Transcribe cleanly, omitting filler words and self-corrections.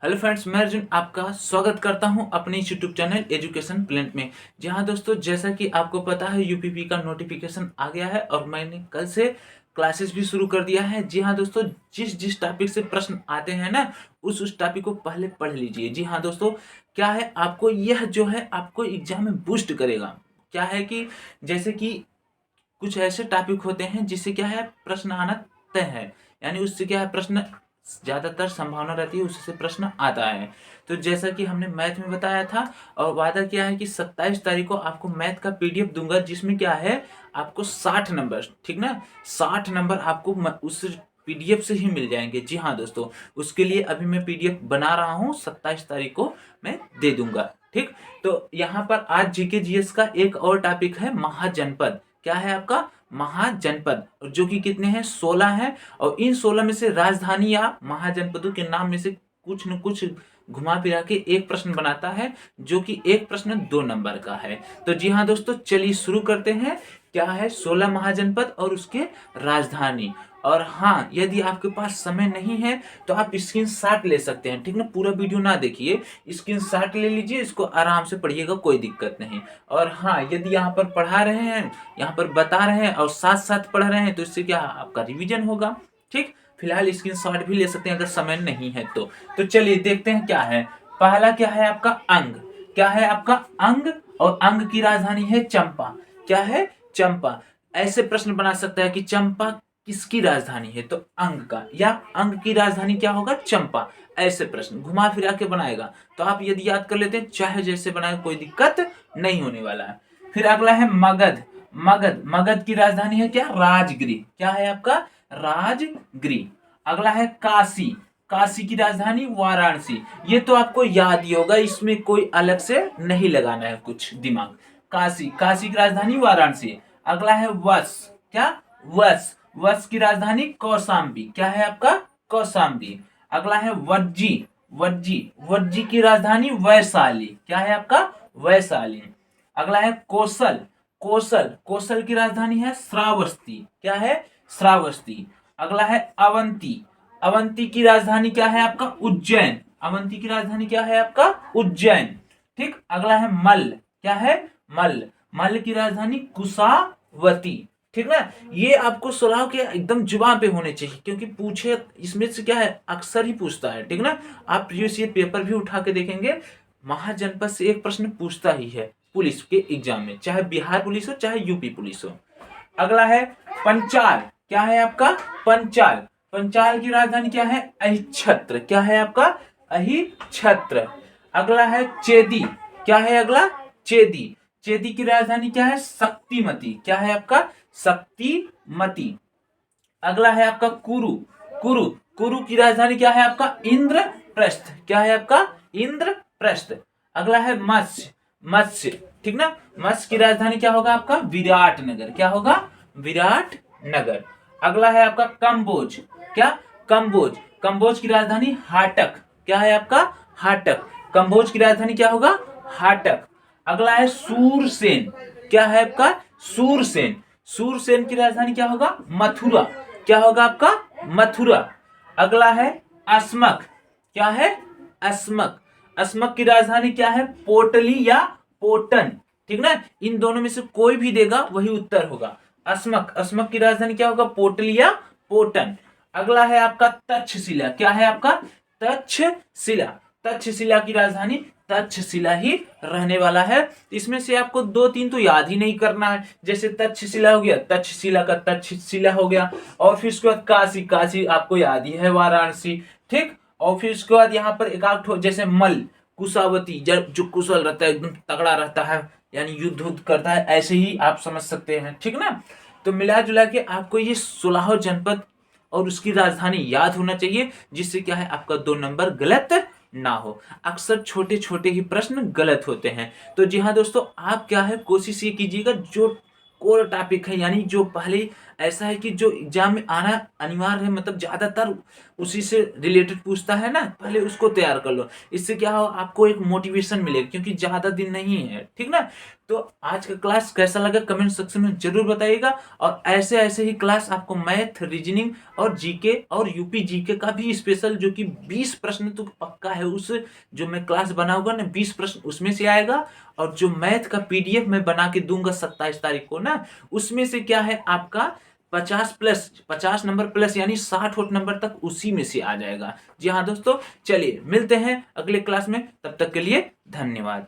Hello friends, मैं अर्जुन आपका स्वागत करता हूं अपने यूट्यूब चैनल एजुकेशन प्लेनेट में। जी हाँ दोस्तों, जैसा कि आपको पता है यूपीपी का नोटिफिकेशन आ गया है और मैंने कल से क्लासेस भी शुरू कर दिया है। जी हाँ दोस्तों, जिस जिस टॉपिक से प्रश्न आते हैं ना, उस टॉपिक को पहले पढ़ लीजिए। जी हाँ दोस्तों, क्या है आपको यह जो है आपको एग्जाम में बूस्ट करेगा। क्या है कि जैसे कि कुछ ऐसे टॉपिक होते हैं जिससे क्या है प्रश्न आना तय है, यानी उससे क्या है प्रश्न ज़्यादातर संभावना रहती है उससे प्रश्न आता है। तो जैसा कि हमने मैथ में बताया था और वादा किया है कि 27 तारीख को आपको मैथ का पीडीएफ दूंगा, जिसमें क्या है आपको 60 नंबर, ठीक ना, 60 नंबर आपको उस पीडीएफ से ही मिल जाएंगे। जी हाँ दोस्तों, उसके लिए अभी मैं पीडीएफ बना रहा हूँ, 27 तारीख को मैं दे दूंगा। ठीक, तो यहाँ पर आज जीके जीएस का एक और टॉपिक है महाजनपद। क्या है आपका महाजनपद, और जो कि कितने हैं 16 हैं, और इन 16 में से राजधानी या महाजनपदों के नाम में से कुछ न कुछ घुमा फिरा के एक प्रश्न बनाता है, जो कि एक प्रश्न 2 नंबर का है। तो जी हाँ दोस्तों, चलिए शुरू करते हैं। क्या है 16 महाजनपद और उसके राजधानी। और हाँ, यदि आपके पास समय नहीं है तो आप स्क्रीनशॉट ले सकते हैं, ठीक ना, पूरा वीडियो ना देखिए, स्क्रीनशॉट ले लीजिए, इसको आराम से पढ़िएगा, कोई दिक्कत नहीं। और हाँ, यदि यहाँ पर पढ़ा रहे हैं, यहाँ पर बता रहे हैं और साथ साथ पढ़ रहे हैं तो इससे क्या आपका रिवीजन होगा। ठीक, फिलहाल स्क्रीनशॉट भी ले सकते हैं अगर समय नहीं है तो चलिए देखते हैं क्या है। पहला क्या है आपका अंग। क्या है आपका अंग, और अंग की राजधानी है चंपा। क्या है चंपा। ऐसे प्रश्न बना सकता है कि चंपा किसकी राजधानी है, तो अंग का, या अंग की राजधानी क्या होगा चंपा। ऐसे प्रश्न घुमा फिरा के बनाएगा, तो आप यदि याद कर लेते हैं चाहे जैसे बनाए कोई दिक्कत नहीं होने वाला है। फिर अगला है मगध। मगध, मगध की राजधानी है क्या राजगिरी। क्या है आपका राजगिरी। अगला है काशी। काशी की राजधानी वाराणसी। ये तो आपको याद ही होगा, इसमें कोई अलग से नहीं लगाना है कुछ दिमाग। काशी, काशी की राजधानी वाराणसी। अगला है वश। क्या वश, वश की राजधानी कौशाम्बी। क्या है आपका कौशाम्बी। अगला है वज्जी। वज्जी, वज्जी की राजधानी वैशाली। क्या है आपका वैशाली। अगला है कौशल। कौशल, कौशल की राजधानी है श्रावस्ती। क्या है श्रावस्ती। अगला है अवंती। अवंती की राजधानी क्या है आपका उज्जैन। अवंती की राजधानी क्या है आपका उज्जैन। ठीक, अगला है मल्ल। क्या है मल्ल, मल्ल की राजधानी कुशावती। ठीक ना, ये आपको सलाह के एकदम जुबान पे होने चाहिए, क्योंकि पूछे इसमें से क्या है अक्सर ही पूछता है। ठीक ना, आप प्रीवियस ईयर पेपर भी उठा के देखेंगे, महाजनपद से एक प्रश्न पूछता ही है पुलिस के एग्जाम में, चाहे बिहार पुलिस हो चाहे यूपी पुलिस हो। अगला है पंचाल। क्या है आपका पंचाल। पंचाल की राजधानी क्या है अहिछत्र। क्या है आपका अहिछत्र। अगला है चेदी। क्या है अगला चेदी। चेदी की राजधानी क्या है शक्तिमती। क्या है आपका शक्तिमती। अगला है आपका कुरु। कुरु, कुरु की राजधानी क्या है आपका इंद्रप्रस्थ। क्या है आपका इंद्रप्रस्थ। अगला है मत्स्य। मत्स्य, ठीक ना, मत्स्य की राजधानी क्या होगा आपका विराटनगर। क्या होगा विराटनगर। अगला है आपका कंबोज। क्या कंबोज, कंबोज की राजधानी हाटक। क्या है आपका हाटक। कंबोज की राजधानी क्या होगा हाटक। अगला है सूरसेन। क्या है आपका सूरसेन। सूरसेन की राजधानी क्या होगा मथुरा। क्या होगा आपका मथुरा। अगला है अस्मक। क्या है अस्मक। अस्मक की राजधानी क्या है पोटली या पोटन। ठीक ना, इन दोनों में से कोई भी देगा वही उत्तर होगा। अस्मक, अस्मक की राजधानी क्या होगा पोटली या पोटन। अगला है आपका तक्षशिला। क्या है आपका तक्षशिला। तक्षशिला की राजधानी तक्षशिला ही रहने वाला है। इसमें से आपको 2-3 तो याद ही नहीं करना है, जैसे तक्षशिला हो गया, तक्षशिला का तक्षशिला हो गया, और फिर उसके बाद काशी, काशी आपको याद ही है वाराणसी। ठीक, और फिर उसके बाद यहाँ पर एक आध जैसे मल, कुशावती, जो कुशल रहता है एकदम तगड़ा रहता है, यानी युद्ध करता है, ऐसे ही आप समझ सकते हैं। ठीक ना, तो मिला जुला के आपको ये 16 जनपद और उसकी राजधानी याद होना चाहिए, जिससे क्या है आपका 2 नंबर गलत ना हो। अक्सर छोटे छोटे ही प्रश्न गलत होते हैं। तो जी हाँ दोस्तों, आप क्या है कोशिश ये कीजिएगा जो कोर टॉपिक है, यानी जो पहले ऐसा है कि जो एग्जाम में आना अनिवार्य है, मतलब ज्यादातर उसी से रिलेटेड पूछता है ना, पहले उसको तैयार कर लो। इससे क्या हो, आपको एक मोटिवेशन मिलेगा, क्योंकि ज़्यादा दिन नहीं है, ठीक ना। तो आज का क्लास कैसा लगा कमेंट सेक्शन में जरूर बताइएगा। और ऐसे ऐसे ही क्लास आपको मैथ, रीजनिंग और जीके और यूपी जीके का भी स्पेशल, जो कि 20 प्रश्न तो पक्का है, उस जो मैं क्लास बनाऊंगा ना 20 प्रश्न उसमें से आएगा। और जो मैथ का पीडीएफ मैं बना के दूंगा 27 तारीख को ना, उसमें से क्या है आपका 50 नंबर प्लस, यानी 60 नंबर तक उसी में से आ जाएगा। जी हाँ दोस्तों, चलिए मिलते हैं अगले क्लास में, तब तक के लिए धन्यवाद।